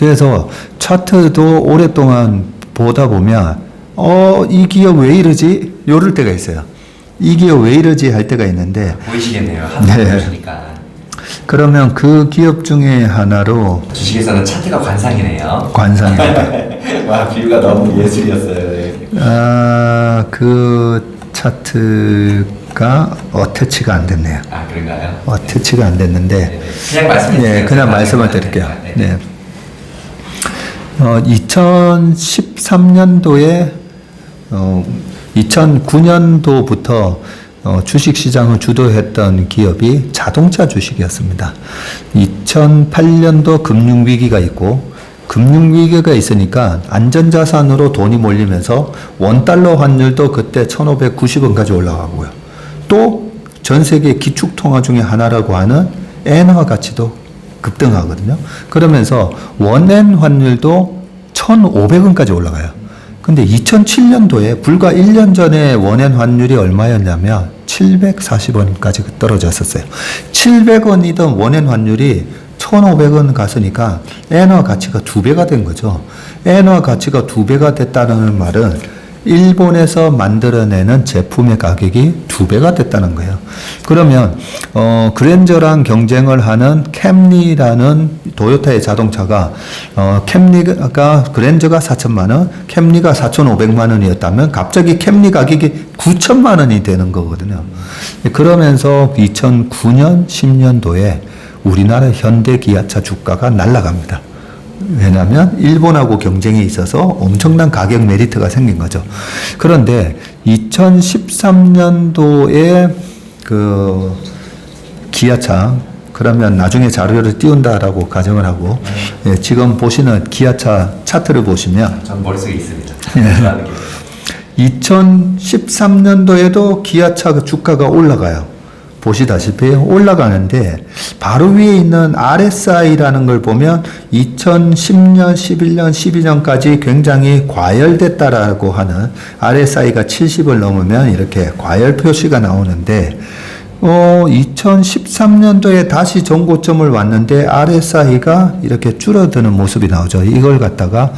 그래서 차트도 오랫동안 보다 보면 이 기업 왜 이러지? 이럴 때가 있어요. 이 기업 왜 이러지? 할 때가 있는데 보이시겠네요. 한번 보시니까. 그러면 그 기업 중에 하나로 주식에서는 차트가 관상이네요. 관상입니다. 와, 비유가 너무 예술이었어요. 네. 그 차트가 어태치가 안 됐네요. 아, 그런가요? 어태치가 안 됐는데 네네. 그냥 말씀해 주세요. 네, 그냥 말씀을 드릴게요. 네. 2013년도에 2009년도부터 주식시장을 주도했던 기업이 자동차 주식이었습니다. 2008년도 금융위기가 있고 금융위기가 있으니까 안전자산으로 돈이 몰리면서 원달러 환율도 그때 1590원까지 올라가고요. 또 전 세계 기축통화 중에 하나라고 하는 엔화 가치도 급등하거든요. 그러면서 원엔 환율도 1,500원까지 올라가요. 근데 2007년도에 불과 1년 전에 원엔 환율이 얼마였냐면 740원까지 떨어졌었어요. 700원이던 원엔 환율이 1,500원 갔으니까 엔화 가치가 2배가 된 거죠. 엔화 가치가 2배가 됐다는 말은 일본에서 만들어내는 제품의 가격이 2배가 됐다는 거예요. 그러면 그랜저랑 경쟁을 하는 캠리라는 도요타의 자동차가 캠리가 그랜저가 4천만 원, 캠리가 4,500만 원이었다면 갑자기 캠리 가격이 9천만 원이 되는 거거든요. 그러면서 2009년, 10년도에 우리나라 현대 기아차 주가가 날아갑니다. 왜냐하면 일본하고 경쟁이 있어서 엄청난 가격 메리트가 생긴 거죠. 그런데 2013년도에 그 기아차, 그러면 나중에 자료를 띄운다라고 가정을 하고, 지금 보시는 기아차 차트를 보시면 전 머릿속에 있습니다. 2013년도에도 기아차 주가가 올라가요. 보시다시피 올라가는데 바로 위에 있는 RSI라는 걸 보면 2010년, 11년, 12년까지 굉장히 과열됐다라고 하는 RSI가 70을 넘으면 이렇게 과열 표시가 나오는데 2013년도에 다시 전고점을 왔는데 RSI가 이렇게 줄어드는 모습이 나오죠. 이걸 갖다가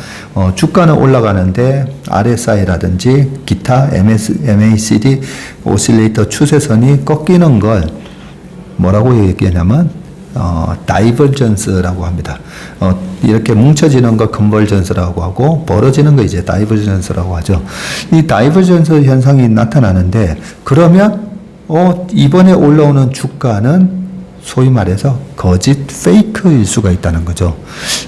주가는 올라가는데 RSI라든지 기타 MACD 오실레이터 추세선이 꺾이는 걸 뭐라고 얘기하냐면 다이버전스라고 합니다. 이렇게 뭉쳐지는 거 컨버전스라고 하고 벌어지는 거 이제 다이버전스라고 하죠. 이 다이버전스 현상이 나타나는데 그러면 이번에 올라오는 주가는 소위 말해서 거짓 페이크일 수가 있다는 거죠.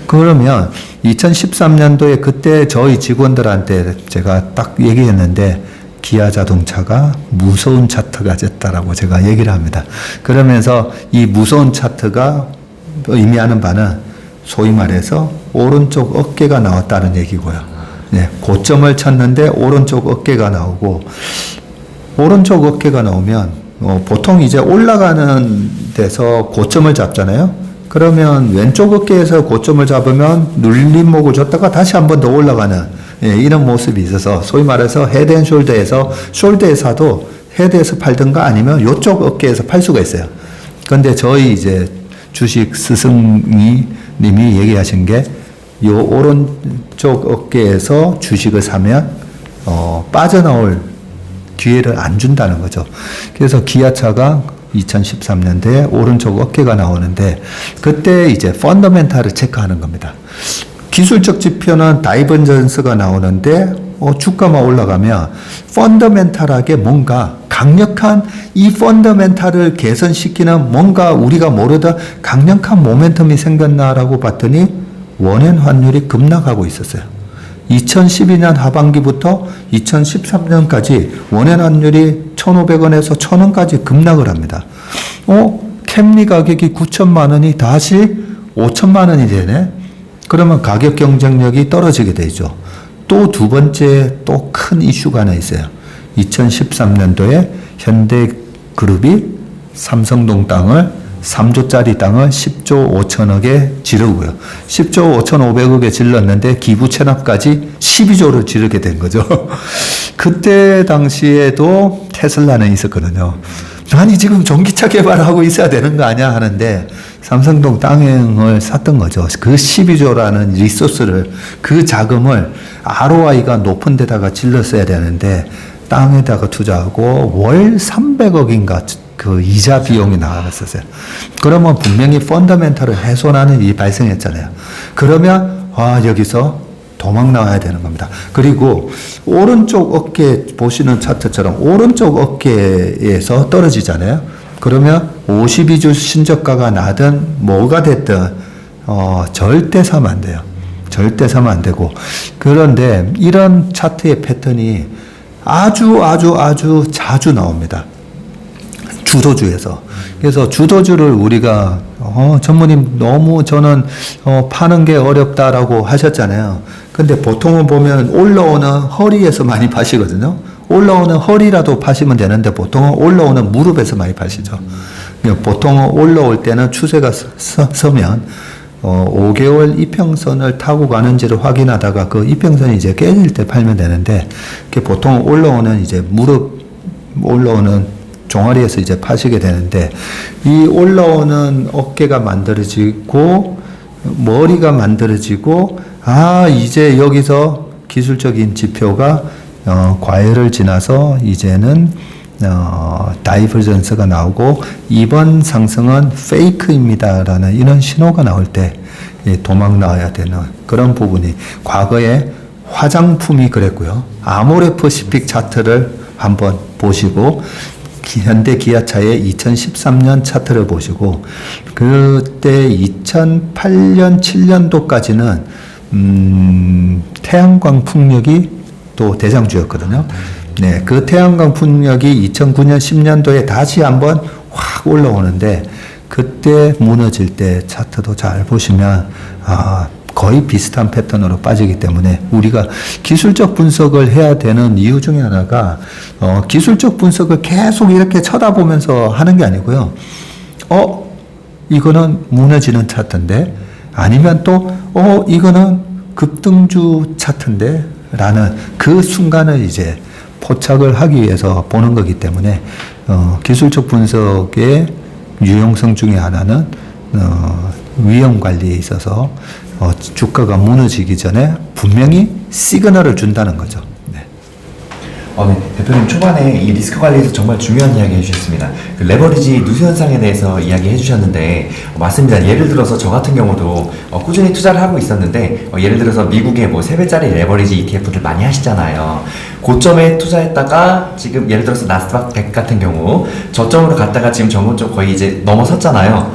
그러면 2013년도에 그때 저희 직원들한테 제가 딱 얘기했는데 기아 자동차가 무서운 차트가 됐다라고 제가 얘기를 합니다. 그러면서 이 무서운 차트가 의미하는 바는 소위 말해서 오른쪽 어깨가 나왔다는 얘기고요. 네, 고점을 쳤는데 오른쪽 어깨가 나오고 오른쪽 어깨가 나오면 보통 이제 올라가는 데서 고점을 잡잖아요. 그러면 왼쪽 어깨에서 고점을 잡으면 눌림목을 줬다가 다시 한 번 더 올라가는 이런 모습이 있어서 소위 말해서 헤드앤숄더에서 숄더에서도 헤드에서 팔든가 아니면 이쪽 어깨에서 팔 수가 있어요. 그런데 저희 이제 주식 스승님이 얘기하신 게 요 오른쪽 어깨에서 주식을 사면 빠져나올 기회를 안 준다는 거죠. 그래서 기아차가 2013년도에 오른쪽 어깨가 나오는데 그때 이제 펀더멘탈을 체크하는 겁니다. 기술적 지표는 다이버전스가 나오는데 주가만 올라가면 펀더멘탈하게 뭔가 강력한 이 펀더멘탈을 개선시키는 뭔가 우리가 모르던 강력한 모멘텀이 생겼나라고 봤더니 원엔 환율이 급락하고 있었어요. 2012년 하반기부터 2013년까지 원엔 환율이 1,500원에서 1,000원까지 급락을 합니다. 캠리 가격이 9천만 원이 다시 5천만 원이 되네? 그러면 가격 경쟁력이 떨어지게 되죠. 또 두 번째 또 큰 이슈가 하나 있어요. 2013년도에 현대그룹이 삼성동 땅을 3조짜리 땅을 10조 5천억에 지르고요. 10조 5,500억에 질렀는데 기부 체납까지 12조를 지르게 된 거죠. 그때 당시에도 테슬라는 있었거든요. 아니 지금 전기차 개발하고 있어야 되는 거 아니야 하는데 삼성동 땅을 샀던 거죠. 그 12조라는 리소스를, 그 자금을 ROI가 높은 데다가 질렀어야 되는데 땅에다가 투자하고 월 300억인가 그 이자 비용이 나갔었어요. 그러면 분명히 펀더멘털을 훼손하는 일이 발생했잖아요. 그러면 여기서 도망 나와야 되는 겁니다. 그리고 오른쪽 어깨 보시는 차트처럼 오른쪽 어깨에서 떨어지잖아요. 그러면 52주 신저가가 나든 뭐가 됐든 절대 사면 안 돼요. 절대 사면 안 되고. 그런데 이런 차트의 패턴이 아주 자주 나옵니다. 주도주에서. 그래서 주도주를 우리가 전무님 너무 저는 파는 게 어렵다라고 하셨잖아요. 근데 보통은 보면 올라오는 허리에서 많이 파시거든요. 올라오는 허리라도 파시면 되는데 보통은 올라오는 무릎에서 많이 파시죠. 보통은 올라올 때는 추세가 서면 5개월 이평선을 타고 가는지를 확인하다가 그 이평선이 이제 깨질 때 팔면 되는데, 보통 올라오는 이제 무릎 올라오는 종아리에서 이제 파시게 되는데, 이 올라오는 어깨가 만들어지고 머리가 만들어지고 이제 여기서 기술적인 지표가 과열을 지나서 이제는 다이버전스가 나오고 이번 상승은 페이크입니다라는 이런 신호가 나올 때 도망 나와야 되는 그런 부분이, 과거에 화장품이 그랬고요. 아모레퍼시픽 차트를 한번 보시고 현대 기아차의 2013년 차트를 보시고, 그때 2008년 7년도까지는 태양광 풍력이 또 대장주였거든요. 네, 그 태양광 풍력이 2009년 10년도에 다시 한번 확 올라오는데, 그때 무너질 때 차트도 잘 보시면 거의 비슷한 패턴으로 빠지기 때문에 우리가 기술적 분석을 해야 되는 이유 중에 하나가 기술적 분석을 계속 이렇게 쳐다보면서 하는 게 아니고요. 이거는 무너지는 차트인데, 아니면 또 이거는 급등주 차트인데 라는 그 순간을 이제 포착을 하기 위해서 보는 거기 때문에 기술적 분석의 유용성 중에 하나는 위험 관리에 있어서 주가가 무너지기 전에 분명히 시그널을 준다는 거죠. 네. 네. 대표님 초반에 이 리스크 관리에서 정말 중요한 이야기 해주셨습니다. 그 레버리지 누수 현상에 대해서 이야기 해주셨는데 맞습니다. 예를 들어서 저 같은 경우도 꾸준히 투자를 하고 있었는데 예를 들어서 미국의 뭐 3배짜리 레버리지 ETF들 많이 하시잖아요. 고점에 투자했다가 지금 예를 들어서 나스닥 100 같은 경우 저점으로 갔다가 지금 전고점 거의 이제 넘어섰잖아요.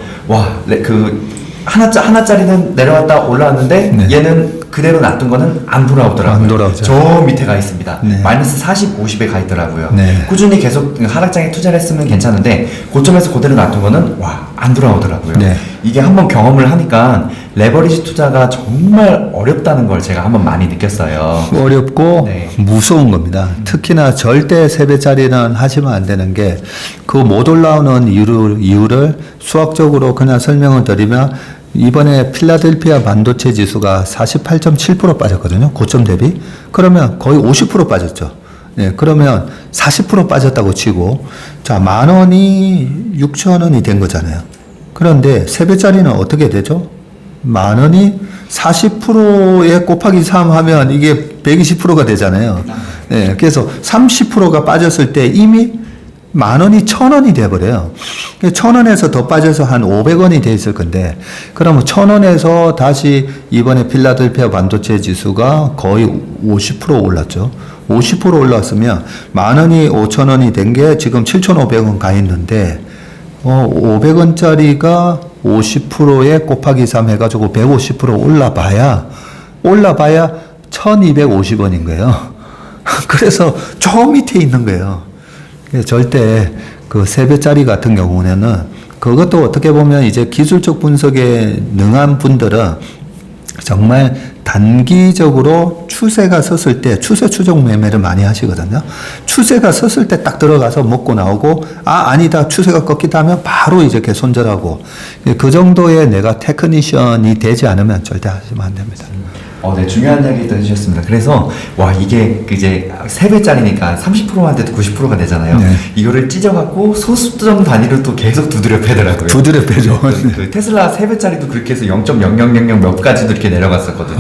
하나짜리는 내려왔다 올라왔는데 네. 얘는 그대로 놔둔 거는 안 돌아오더라고요. 안 돌아오죠. 저 밑에 가 있습니다. 네. 마이너스 40, 50에 가 있더라고요. 네. 꾸준히 계속 하락장에 투자를 했으면 괜찮은데 고점에서 그대로 놔둔 거는 안 돌아오더라고요. 네. 이게 한번 경험을 하니까 레버리지 투자가 정말 어렵다는 걸 제가 한번 많이 느꼈어요. 어렵고 네. 무서운 겁니다. 특히나 절대 3배짜리는 하시면 안 되는 게, 그 못 올라오는 이유를 수학적으로 그냥 설명을 드리면, 이번에 필라델피아 반도체 지수가 48.7% 빠졌거든요. 고점 대비. 그러면 거의 50% 빠졌죠. 네, 그러면 40% 빠졌다고 치고, 자, 10,000원이 6,000원이 된 거잖아요. 그런데 3배짜리는 어떻게 되죠? 10,000원이 40%에 곱하기 3 하면 이게 120%가 되잖아요. 네, 그래서 30%가 빠졌을 때 이미 10,000원이 1,000원이 돼버려요. 1,000원에서 더 빠져서 한 500원이 돼 있을 건데, 그러면 1,000원에서 다시 이번에 필라델피아 반도체 지수가 거의 50% 올랐죠. 50% 올랐으면 10,000원이 5,000원이 된 게 지금 7,500원 가 있는데, 500원짜리가 50%에 곱하기 3 해가지고 150% 올라봐야 1,250원인 거예요. 그래서 저 밑에 있는 거예요. 절대 그 3배짜리 같은 경우에는, 그것도 어떻게 보면 이제 기술적 분석에 능한 분들은 정말 단기적으로 추세가 섰을 때 추세 추종 매매를 많이 하시거든요. 추세가 섰을 때 딱 들어가서 먹고 나오고 아니다 추세가 꺾이다 하면 바로 이렇게 손절하고 그 정도의 내가 테크니션이 되지 않으면 절대 하시면 안 됩니다. 네, 중요한 이야기 또 해주셨습니다. 그래서, 이게 이제 3배짜리니까 30%한테도 90%가 되잖아요. 네. 이거를 찢어갖고 소수점 단위로 또 계속 두드려 패더라고요. 두드려 패죠. 그 테슬라 3배짜리도 그렇게 해서 0.0000 몇 가지도 이렇게 내려갔었거든요.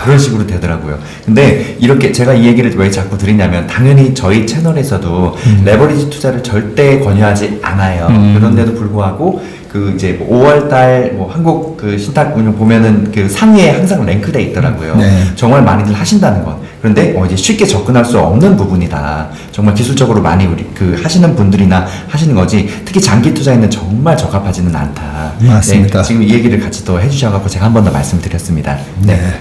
그런 식으로 되더라고요. 근데 이렇게 제가 이 얘기를 왜 자꾸 드리냐면, 당연히 저희 채널에서도 레버리지 투자를 절대 권유하지 않아요. 그런데도 불구하고, 그 이제 5월달 한국 그 신탁운용 보면은 그 상위에 항상 랭크돼 있더라고요. 네. 정말 많이들 하신다는 것. 그런데 이제 쉽게 접근할 수 없는 부분이다. 정말 기술적으로 많이 우리 그 하시는 분들이나 하시는 거지. 특히 장기 투자에는 정말 적합하지는 않다. 맞습니다. 네, 지금 이 얘기를 같이 또 해주셔갖고 제가 한 번 더 말씀드렸습니다. 네.